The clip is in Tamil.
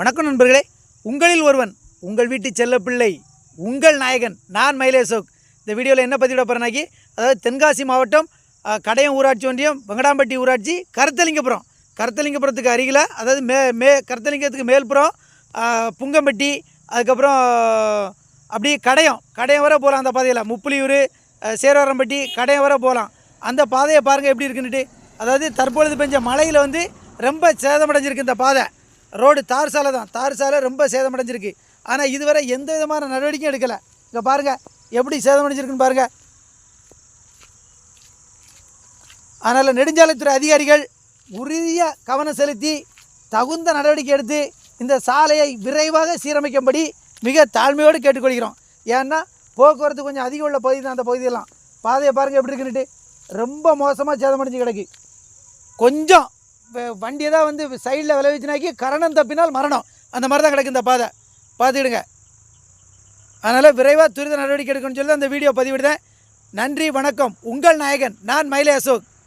வணக்கம் நண்பர்களே, உங்களில் ஒருவன், உங்கள் வீட்டு செல்லப்பிள்ளை, உங்கள் நாயகன், நான் மயிலே அசோக். இந்த வீடியோவில் என்ன பதிவிட போகிறேன்னாக்கி, அதாவது தென்காசி மாவட்டம் கடையம் ஊராட்சி ஒன்றியம், வெங்கடாம்பட்டி ஊராட்சி, கருத்தலிங்கபுரத்துக்கு அருகில், அதாவது கருத்தலிங்கத்துக்கு மேல்புறம் புங்கம்பட்டி, அதுக்கப்புறம் அப்படி கடையம் வர போகலாம். அந்த பாதையில் முப்புலியூர், சேரவரம்பட்டி, கடையம் வர போகலாம். அந்த பாதையை பாருங்கள் எப்படி இருக்குன்னுட்டு. அதாவது தற்பொழுது பெஞ்ச மழையில் வந்து ரொம்ப சேதமடைஞ்சிருக்கு இந்த பாதை. ரோடு தார் சாலை ரொம்ப சேதமடைஞ்சிருக்கு. ஆனால் இதுவரை எந்த விதமான நடவடிக்கையும் எடுக்கலை. இங்கே பாருங்கள் எப்படி சேதமடைஞ்சிருக்குன்னு பாருங்கள். அதனால் நெடுஞ்சாலைத்துறை அதிகாரிகள் உரிய கவனம் செலுத்தி தகுந்த நடவடிக்கை எடுத்து இந்த சாலையை விரைவாக சீரமைக்கும்படி மிக தாழ்மையோடு கேட்டுக்கொள்கிறோம். ஏன்னா போக்குவரத்து கொஞ்சம் அதிகம் உள்ள பகுதி தான் அந்த பகுதியெல்லாம். பாதையை பாருங்கள் எப்படி இருக்குன்னுட்டு. ரொம்ப மோசமாக சேதமடைஞ்சு கிடக்கு. கொஞ்சம் வண்டியை தான் வந்து சைடில் விளைவிச்சுனாக்கி கரணம் தப்பினால் மரணம், அந்த மாதிரி தான் கிடக்கு இந்த பாதை. பார்த்துக்கிடுங்க. அதனால் விரைவாக துரித நடவடிக்கை எடுக்கணும்னு சொல்லி அந்த வீடியோ பதிவிடுதேன். நன்றி, வணக்கம். உங்கள் நாயகன், நான் மயிலே அசோக்.